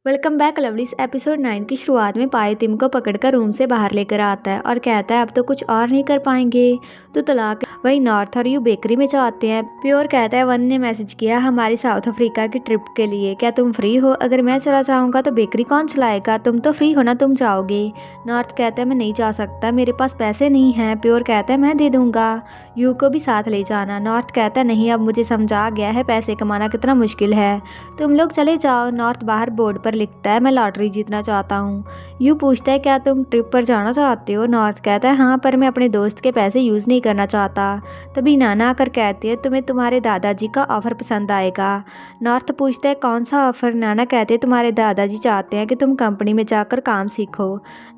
Welcome back lovelies. Episode 9 की शुरुआत में पाए तिम को पकड़कर रूम से बाहर लेकर आता है और कहता है अब तो कुछ और नहीं कर पाएंगे तो तलाक। वही नॉर्थ और यू बेकरी में जाते हैं। प्योर कहता है वन ने मैसेज किया हमारी साउथ अफ्रीका की ट्रिप के लिए, क्या तुम फ्री हो? अगर मैं चला जाऊंगा तो बेकरी कौन चलाएगा? तुम तो फ्री हो ना, तुम जाओगे? नॉर्थ कहता है मैं नहीं जा सकता, मेरे पास पैसे नहीं हैं। प्योर कहता है मैं दे दूंगा, यू को भी साथ ले जाना। नॉर्थ कहता है नहीं, अब मुझे समझा गया है पैसे कमाना कितना मुश्किल है, तुम लोग चले जाओ। नॉर्थ बाहर बोर्ड पर लिखता है मैं लॉटरी जीतना चाहता हूँ। यू पूछता है क्या तुम ट्रिप पर जाना चाहते हो? नॉर्थ कहता है हाँ, पर मैं अपने दोस्त के पैसे यूज़ नहीं करना चाहता। तभी नाना आकर कहती है तुम्हें तुम्हारे दादाजी का ऑफ़र पसंद आएगा। नॉर्थ पूछता है कौन सा ऑफ़र? नाना कहते हैं तुम्हारे दादाजी चाहते हैं कि तुम कंपनी में जाकर काम सीखो।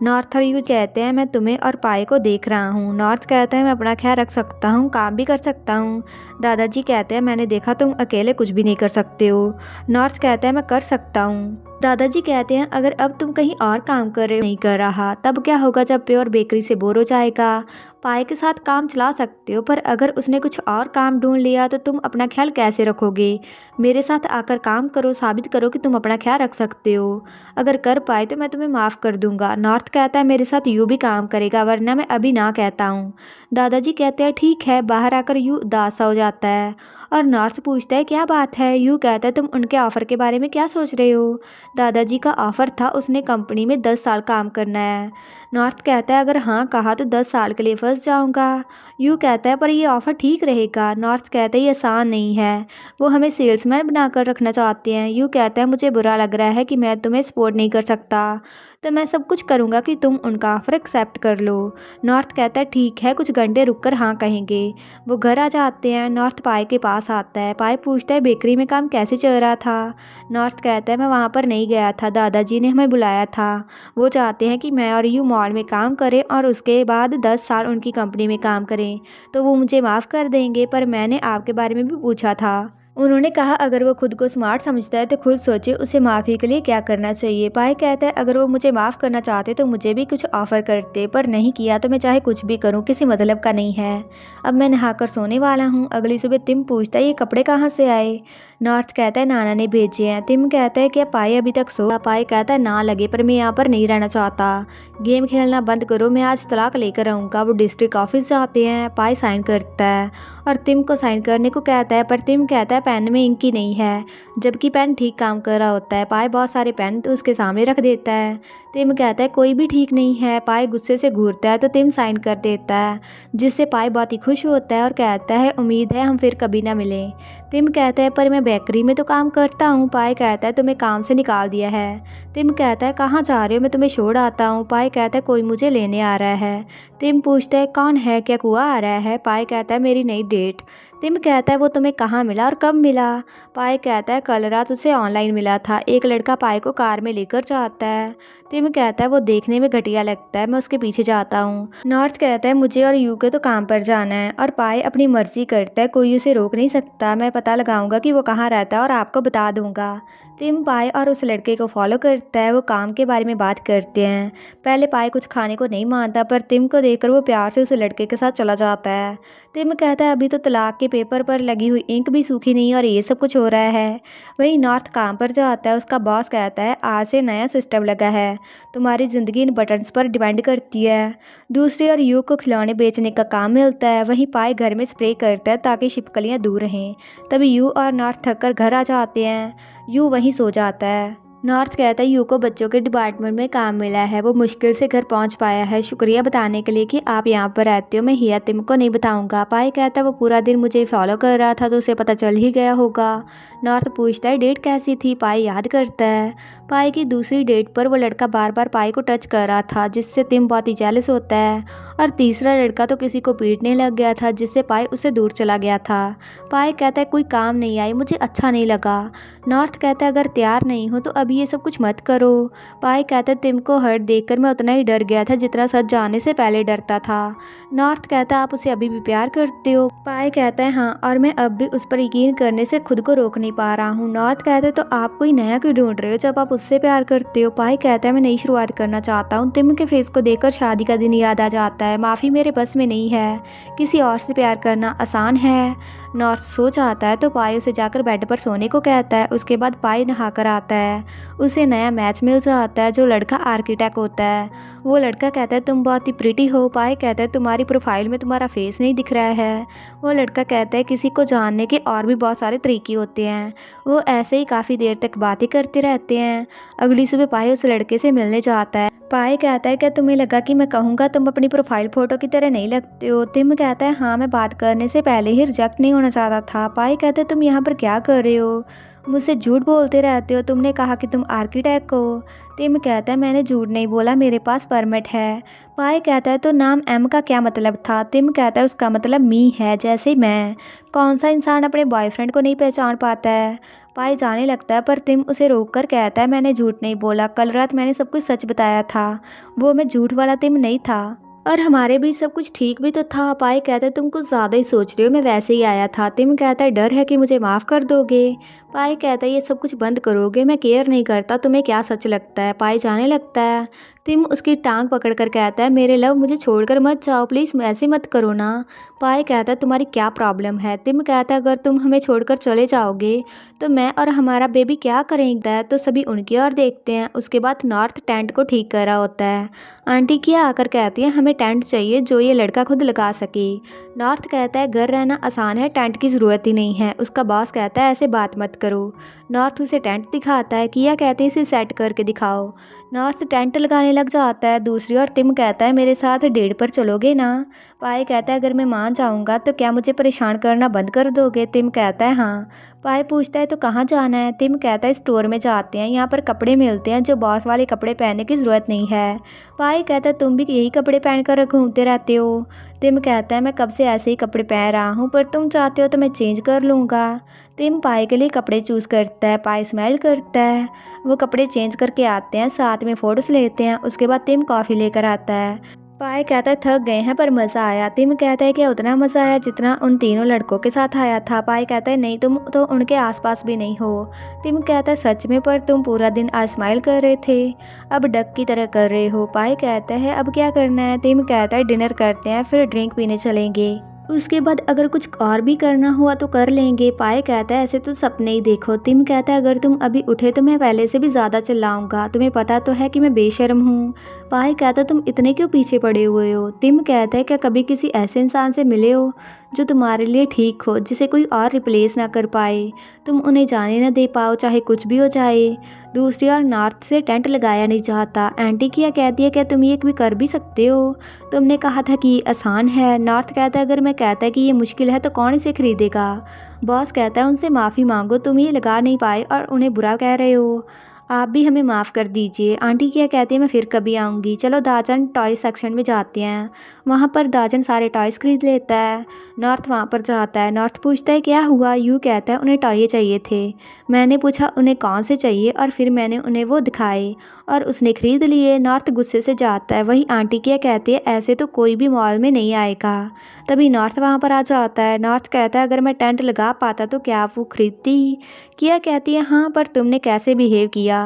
नॉर्थ और यू कहते हैं मैं तुम्हें और पाए को देख रहा हूँ। नॉर्थ कहता है मैं अपना ख्याल रख सकता हूँ, काम भी कर सकता हूँ। दादाजी कहते हैं मैंने देखा तुम अकेले कुछ भी नहीं कर सकते हो। नॉर्थ कहता है मैं कर सकता हूँ। दादाजी कहते हैं अगर अब तुम कहीं और काम कर रहे हो नहीं कर रहा तब क्या होगा जब प्योर बेकरी से बोर हो जाएगा? पाए के साथ काम चला सकते हो, पर अगर उसने कुछ और काम ढूंढ लिया तो तुम अपना ख्याल कैसे रखोगे? मेरे साथ आकर काम करो, साबित करो कि तुम अपना ख्याल रख सकते हो। अगर कर पाए तो मैं तुम्हें माफ़ कर दूंगा। नॉर्थ कहता है मेरे साथ यू भी काम करेगा, वरना मैं अभी ना कहता हूँ। दादाजी कहते हैं ठीक है। बाहर आकर यू उदास हो जाता है और नॉर्थ पूछता है क्या बात है? यू कहता है तुम उनके ऑफ़र के बारे में क्या सोच रहे हो? दादाजी का ऑफ़र था उसने कंपनी में 10 साल काम करना है। नॉर्थ कहता है अगर हाँ कहा तो 10 साल के लिए फंस जाऊंगा। यू कहता है पर ये ऑफ़र ठीक रहेगा। नॉर्थ कहता है ये आसान नहीं है, वो हमें सेल्समैन बनाकर रखना चाहते हैं। यू कहता है मुझे बुरा लग रहा है कि मैं तुम्हें सपोर्ट नहीं कर सकता, तो मैं सब कुछ करूँगा कि तुम उनका ऑफ़र एक्सेप्ट कर लो। नॉर्थ कहता है ठीक है, कुछ घंटे रुक कर हाँ कहेंगे। वो घर आ जाते हैं। नॉर्थ पाए के पास आता है। पाए पूछता है बेकरी में काम कैसे चल रहा था? नॉर्थ कहता है मैं वहाँ पर नहीं गया था, दादाजी ने हमें बुलाया था। वो चाहते हैं कि मैं और यू मॉल में काम करें और उसके बाद 10 साल उनकी कंपनी में काम करें, तो वो मुझे माफ़ कर देंगे। पर मैंने आपके बारे में भी पूछा था, उन्होंने कहा अगर वो खुद को स्मार्ट समझता है तो खुद सोचे उसे माफ़ी के लिए क्या करना चाहिए। पाए कहता है अगर वो मुझे माफ़ करना चाहते तो मुझे भी कुछ ऑफ़र करते, पर नहीं किया तो मैं चाहे कुछ भी करूं किसी मतलब का नहीं है। अब मैं नहाकर सोने वाला हूं। अगली सुबह तिम पूछता है ये कपड़े कहाँ से आए? नॉर्थ कहता है नाना ने भेजे हैं। तिम कहता है क्या पाए अभी तक सो? पाए कहता है ना लगे, पर मैं यहाँ पर नहीं रहना चाहता, गेम खेलना बंद करो, मैं आज तलाक लेकर आऊँगा। वो डिस्ट्रिक्ट ऑफिस जाते हैं। पाए साइन करता है और तिम को साइन करने को कहता है, पर तिम कहता है पेन में इंक ही नहीं है, जबकि पेन ठीक काम कर रहा होता है। पाए बहुत सारे पेन तो उसके सामने रख देता है। तिम कहता है कोई भी ठीक नहीं है। पाए गुस्से से घूरता है तो तिम साइन कर देता है, जिससे पाए बहुत ही खुश होता है और कहता है उम्मीद है हम फिर कभी ना मिलें। तिम कहता है पर मैं बेकरी में तो काम करता हूँ। पाए कहता है तुम्हें काम से निकाल दिया है। तिम कहता है कहाँ जा रहे हो? मैं तुम्हें छोड़ आता हूँ। पाए कहता है कोई मुझे लेने आ रहा है। तिम पूछता है कौन है, क्या कुआ आ रहा है? पाए कहता है मेरी नई डेट। तिम कहता है वो तुम्हें कहाँ मिला और कब मिला? पाए कहता है कल रात उसे ऑनलाइन मिला था, एक लड़का पाए को कार में लेकर जाता है। तिम कहता है वो देखने में घटिया लगता है, मैं उसके पीछे जाता हूँ। नॉर्थ कहता है मुझे और यू के तो काम पर जाना है, और पाए अपनी मर्जी करता है, कोई उसे रोक नहीं सकता। मैं पता लगाऊंगा कि वो कहाँ रहता है और आपको बता दूंगा। तिम पाए और उस लड़के को फॉलो करता है। वो काम के बारे में बात करते हैं। पहले पाए कुछ खाने को नहीं मानता, पर तिम को देखकर वो प्यार से उस लड़के के साथ चला जाता है। तिम कहता है अभी तो तलाक के पेपर पर लगी हुई इंक भी सूखी नहीं और ये सब कुछ हो रहा है। वहीं नॉर्थ काम पर जाता है। उसका बॉस कहता है आज से नया सिस्टम लगा है, तुम्हारी ज़िंदगी इन बटन्स पर डिपेंड करती है। दूसरी ओर यू को खिलौने बेचने का काम मिलता है। वहीं पाए घर में स्प्रे करता है ताकि छिपकलियाँ दूर रहें। तभी यू और नॉर्थ थक कर घर आ जाते हैं। यू वहीं सो जाता है। नॉर्थ कहता है यू को बच्चों के डिपार्टमेंट में काम मिला है, वो मुश्किल से घर पहुंच पाया है, शुक्रिया बताने के लिए कि आप यहाँ पर रहते हो। मैं हिया तिम को नहीं बताऊंगा। पाए कहता है वो पूरा दिन मुझे फॉलो कर रहा था तो उसे पता चल ही गया होगा। नॉर्थ पूछता है डेट कैसी थी? पाए याद करता है। पाए की दूसरी डेट पर वो लड़का बार बार पाए को टच कर रहा था, जिससे तिम बहुत ही जेलस होता है, और तीसरा लड़का तो किसी को पीटने लग गया था, जिससे पाए उससे दूर चला गया था। पाए कहता है कोई काम नहीं आई, मुझे अच्छा नहीं लगा। नॉर्थ कहता है अगर तैयार नहीं हो तो अभी ये सब कुछ मत करो। पाए कहता है तिम को हर्ट देखकर मैं उतना ही डर गया था जितना सच जाने से पहले डरता था। नॉर्थ कहता है आप उसे अभी भी प्यार करते हो? पाए कहता है हाँ, और मैं अब भी उस पर यकीन करने से खुद को रोक नहीं पा रहा हूँ। नॉर्थ कहता है तो आप कोई नया क्यों ढूंढ रहे हो जब आप उससे प्यार करते हो? पाए कहता है मैं नई शुरुआत करना चाहता हूँ। तिम के फेस को देखकर शादी का दिन याद आ जाता है। माफ़ी मेरे बस में नहीं है, किसी और से प्यार करना आसान है। नॉर्थ सो जाता है तो पाई उसे जाकर बेड पर सोने को कहता है। उसके बाद पाई नहाकर आता है, उसे नया मैच मिल जाता है जो लड़का आर्किटेक्ट होता है। वो लड़का कहता है तुम बहुत ही प्रिटी हो। पाई कहता है तुम्हारी प्रोफाइल में तुम्हारा फेस नहीं दिख रहा है। वो लड़का कहता है किसी को जानने के और भी बहुत सारे तरीके होते हैं। वो ऐसे ही काफ़ी देर तक बातें करते रहते हैं। अगली सुबह पाई उस लड़के से मिलने जाता है। पाई कहता है क्या तुम्हें लगा कि मैं कहूँगा तुम अपनी प्रोफाइल फ़ोटो की तरह नहीं लगते हो। तिम कहता है हाँ, मैं बात करने से पहले ही रिजेक्ट नहीं होना चाहता था। पाई कहता है तुम यहाँ पर क्या कर रहे हो, मुझसे झूठ बोलते रहते हो, तुमने कहा कि तुम आर्किटेक्ट हो। तिम कहता है मैंने झूठ नहीं बोला, मेरे पास परमिट है। पाई कहता है तो नाम एम का क्या मतलब था। तिम कहता है उसका मतलब मी है, जैसे मैं। कौन सा इंसान अपने बॉयफ्रेंड को नहीं पहचान पाता है। पाई जाने लगता है पर तिम उसे रोक कर कहता है मैंने झूठ नहीं बोला, कल रात मैंने सब कुछ सच बताया था, वो मैं झूठ वाला तिम नहीं था और हमारे बीच सब कुछ ठीक भी तो था। पाई कहता है तुम कुछ ज़्यादा ही सोच रहे हो, मैं वैसे ही आया था। तिम कहता है डर है कि मुझे माफ़ कर दोगे। पाई कहता है ये सब कुछ बंद करोगे, मैं केयर नहीं करता, तुम्हें क्या सच लगता है। पाई जाने लगता है। तिम उसकी टांग पकड़कर कहता है मेरे लव मुझे छोड़कर मत जाओ, प्लीज़ ऐसे मत करो ना। पाई कहता है तुम्हारी क्या प्रॉब्लम है। तिम कहता है अगर तुम हमें छोड़कर चले जाओगे तो मैं और हमारा बेबी क्या करेंगे। तो सभी उनकी ओर देखते हैं। उसके बाद नॉर्थ टेंट को ठीक कर रहा होता है। आंटी किया आकर कहती है हमें टेंट चाहिए जो ये लड़का खुद लगा सके। नॉर्थ कहता है घर रहना आसान है, टेंट की ज़रूरत ही नहीं है। उसका बॉस कहता है ऐसे बात मत करो। नॉर्थ उसे टेंट दिखाता है। किया कहती है इसे सेट करके दिखाओ। नॉर्थ टेंट लगाने लग जाता है। दूसरी ओर तिम कहता है मेरे साथ डेट पर चलोगे ना। पाई कहता है अगर मैं मान जाऊंगा तो क्या मुझे परेशान करना बंद कर दोगे। तिम कहता है हाँ। पाई पूछता है तो कहाँ जाना है। तिम कहता है स्टोर में जाते हैं, यहाँ पर कपड़े मिलते हैं जो बॉस वाले कपड़े पहनने की ज़रूरत नहीं है। पाई कहता है तुम भी यही कपड़े पहनकर घूमते रहते हो। तिम कहता है मैं कब से ऐसे ही कपड़े पहन रहा हूँ, पर तुम चाहते हो तो मैं चेंज कर लूँगा। तिम पाई के लिए कपड़े चूज़ करता है। पाई स्माइल करता है। वो कपड़े चेंज करके आते हैं, साथ में फ़ोटोज़ लेते हैं। उसके बाद तिम कॉफ़ी लेकर आता है। पाई कहता है थक गए हैं पर मज़ा आया। तिम कहता है कि उतना मज़ा आया जितना उन तीनों लड़कों के साथ आया था। पाई कहता है नहीं, तुम तो उनके आसपास भी नहीं हो। तिम कहता है सच में, पर तुम पूरा दिन आज स्माइल कर रहे थे, अब डक की तरह कर रहे हो। पाई कहता है अब क्या करना है। तिम कहता है डिनर करते हैं फिर ड्रिंक पीने चलेंगे, उसके बाद अगर कुछ और भी करना हुआ तो कर लेंगे। पाई कहता है ऐसे तो सपने ही देखो। तिम कहता है अगर तुम अभी उठे तो मैं पहले से भी ज़्यादा चिल्लाऊंगा, तुम्हें पता तो है कि मैं बेशर्म हूँ। पाई कहता है तुम इतने क्यों पीछे पड़े हुए हो। तिम कहता है क्या कभी किसी ऐसे इंसान से मिले हो जो तुम्हारे लिए ठीक हो, जिसे कोई और रिप्लेस ना कर पाए, तुम उन्हें जाने ना दे पाओ चाहे कुछ भी हो जाए। दूसरी ओर नॉर्थ से टेंट लगाया नहीं चाहता। आंटी किया कहती है क्या तुम ये भी कर भी सकते हो, तुमने कहा था कि ये आसान है। नॉर्थ कहता है अगर मैं कहता है कि ये मुश्किल है तो कौन इसे खरीदेगा। बॉस कहता है उनसे माफ़ी मांगो, तुम ये लगा नहीं पाए और उन्हें बुरा कह रहे हो, आप भी हमें माफ़ कर दीजिए। आंटी क्या कहती है मैं फिर कभी आऊँगी। चलो दाजन टॉय सेक्शन में जाते हैं। वहाँ पर दाजन सारे टॉयज़ खरीद लेता है। नॉर्थ वहाँ पर जाता है। नॉर्थ पूछता है क्या हुआ। यू कहता है उन्हें टॉय चाहिए थे, मैंने पूछा उन्हें कौन से चाहिए और फिर मैंने उन्हें वो दिखाए और उसने खरीद लिए। नॉर्थ गुस्से से जाता है। वहीं आंटी क्या कहती है ऐसे तो कोई भी मॉल में नहीं आएगा। तभी नॉर्थ वहाँ पर आ जाता है। नॉर्थ कहता है अगर मैं टेंट लगा पाता तो क्या आप वो खरीदती। किया कहती है हाँ, पर तुमने कैसे बिहेव किया।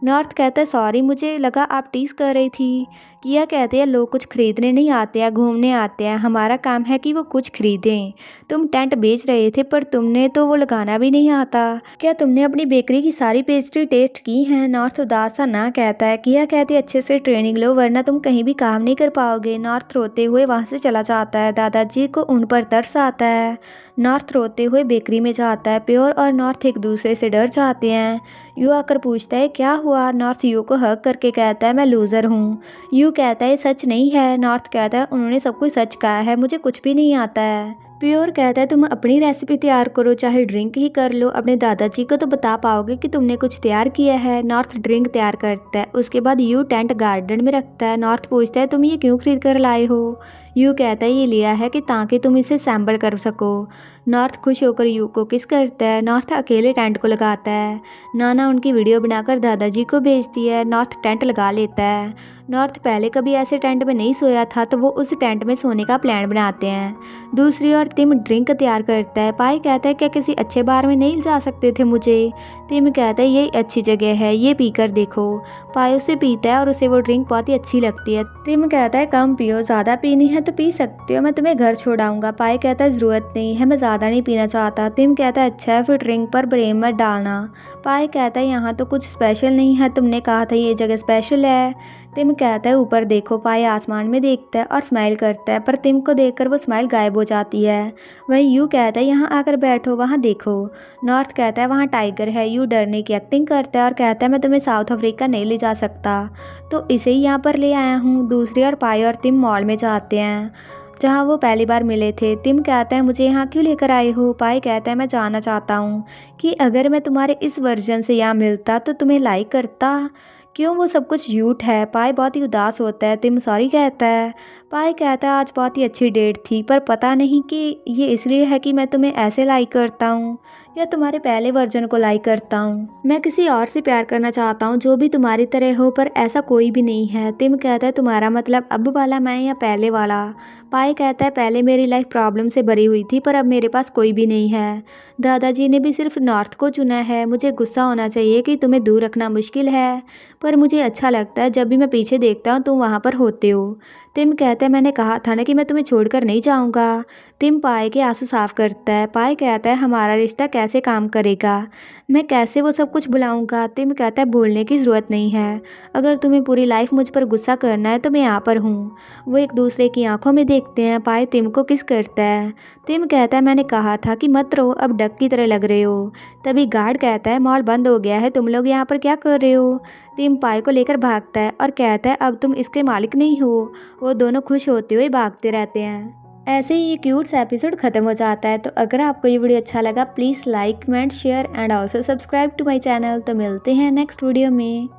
नॉर्थ कहता है सॉरी, मुझे लगा आप टीज़ कर रही थी। किया कहते हैं लोग कुछ खरीदने नहीं आते हैं, घूमने आते हैं, हमारा काम है कि वो कुछ खरीदें। तुम टेंट बेच रहे थे पर तुमने तो वो लगाना भी नहीं आता। क्या तुमने अपनी बेकरी की सारी पेस्ट्री टेस्ट की हैं। नॉर्थ उदास सा ना कहता है। किया कहती है अच्छे से ट्रेनिंग लो वरना तुम कहीं भी काम नहीं कर पाओगे। नॉर्थ रोते हुए वहाँ से चला जाता है। दादाजी को उन पर तरस आता है। नॉर्थ रोते हुए बेकरी में जाता है। प्योर और नॉर्थ एक दूसरे से डर जाते हैं। यू आकर पूछता है क्या हुआ। नॉर्थ यू को हक करके कहता है मैं लूज़र हूँ। यू कहता है सच नहीं है। नॉर्थ कहता है उन्होंने सब कुछ सच कहा है, मुझे कुछ भी नहीं आता है। प्योर कहता है तुम अपनी रेसिपी तैयार करो, चाहे ड्रिंक ही कर लो, अपने दादाजी को तो बता पाओगे कि तुमने कुछ तैयार किया है। नॉर्थ ड्रिंक तैयार करता है। उसके बाद यू टेंट गार्डन में रखता है। नॉर्थ पूछता है तुम ये क्यों खरीद कर लाए हो। यू कहता है ये लिया है कि ताकि तुम इसे सैम्पल कर सको। नॉर्थ खुश होकर यू को किस करता है। नॉर्थ अकेले टेंट को लगाता है। नाना उनकी वीडियो बनाकर दादाजी को भेजती है। नॉर्थ टेंट लगा लेता है। नॉर्थ पहले कभी ऐसे टेंट में नहीं सोया था तो वो उस टेंट में सोने का प्लान बनाते हैं। दूसरी ओर टिम ड्रिंक तैयार करता है। पाई कहता है क्या किसी अच्छे बार में नहीं जा सकते थे मुझे। टिम कहता है ये अच्छी जगह है, ये पीकर देखो। पाई उसे पीता है और उसे वो ड्रिंक बहुत ही अच्छी लगती है। टिम कहता है कम पियो, ज़्यादा पीनी है तो पी सकते हो, मैं तुम्हें घर छोड़ाऊंगा। पाई कहता है ज़रूरत नहीं है, मैं ज़्यादा नहीं पीना चाहता। टिम कहता है अच्छा है, फिर ड्रिंक पर ब्लेम मत डालना। पाई कहता है यहाँ तो कुछ स्पेशल नहीं है, तुमने कहा था ये जगह स्पेशल है। टिम कहता है ऊपर देखो। पाई आसमान में देखता है और स्माइल करता है, पर टिम को देखकर वो स्माइल गायब हो जाती है। वहीं यू कहता है यहाँ आकर बैठो, वहाँ देखो। नॉर्थ कहता है वहाँ टाइगर है। यू डरने की एक्टिंग करता है और कहता है मैं तुम्हें साउथ अफ्रीका नहीं ले जा सकता, तो इसे ही यहाँ पर ले आया हूँ। दूसरी ओर पाई और टिम मॉल में जाते हैं जहाँ वो पहली बार मिले थे। टिम कहता है मुझे यहाँ क्यों लेकर आए हो। पाई कहता है मैं जानना चाहता हूँ कि अगर मैं तुम्हारे इस वर्जन से यहाँ मिलता तो तुम्हें लाइक करता, क्यों वो सब कुछ झूठ है। पाई बहुत ही उदास होता है। टिम सॉरी कहता है। पाई कहता है आज बहुत ही अच्छी डेट थी, पर पता नहीं कि ये इसलिए है कि मैं तुम्हें ऐसे लाइक करता हूँ या तुम्हारे पहले वर्जन को लाइक करता हूँ। मैं किसी और से प्यार करना चाहता हूँ जो भी तुम्हारी तरह हो, पर ऐसा कोई भी नहीं है। टिम कहता है तुम्हारा मतलब अब वाला मैं या पहले वाला। पाई कहता है पहले मेरी लाइफ प्रॉब्लम से भरी हुई थी, पर अब मेरे पास कोई भी नहीं है। दादाजी ने भी सिर्फ नॉर्थ को चुना है। मुझे गुस्सा होना चाहिए कि तुम्हें दूर रखना मुश्किल है, पर मुझे अच्छा लगता है जब भी मैं पीछे देखता हूँ तुम वहाँ पर होते हो। टिम कहता है मैंने कहा था ना कि मैं तुम्हें छोड़कर नहीं जाऊँगा। टिम पाई के आंसू साफ करता है। पाई कहता है हमारा रिश्ता कैसे काम करेगा, मैं कैसे वो सब कुछ भुलाऊँगा। टिम कहता है बोलने की ज़रूरत नहीं है, अगर तुम्हें पूरी लाइफ मुझ पर गुस्सा करना है तो मैं यहाँ पर हूँ। वो एक दूसरे की आंखों में देखते हैं। पाई टिम को किस करता है। टिम कहता है मैंने कहा था कि मत रहो, अब डक की तरह लग रहे हो। तभी गार्ड कहता है मॉल बंद हो गया है, तुम लोग यहाँ पर क्या कर रहे हो। टिम पाई को लेकर भागता है और कहता है अब तुम इसके मालिक नहीं हो। वो दोनों खुश होते हुए भागते रहते हैं। ऐसे ही ये क्यूट सा एपिसोड खत्म हो जाता है। तो अगर आपको ये वीडियो अच्छा लगा please like, comment, share and also subscribe to my channel. तो मिलते हैं नेक्स्ट वीडियो में।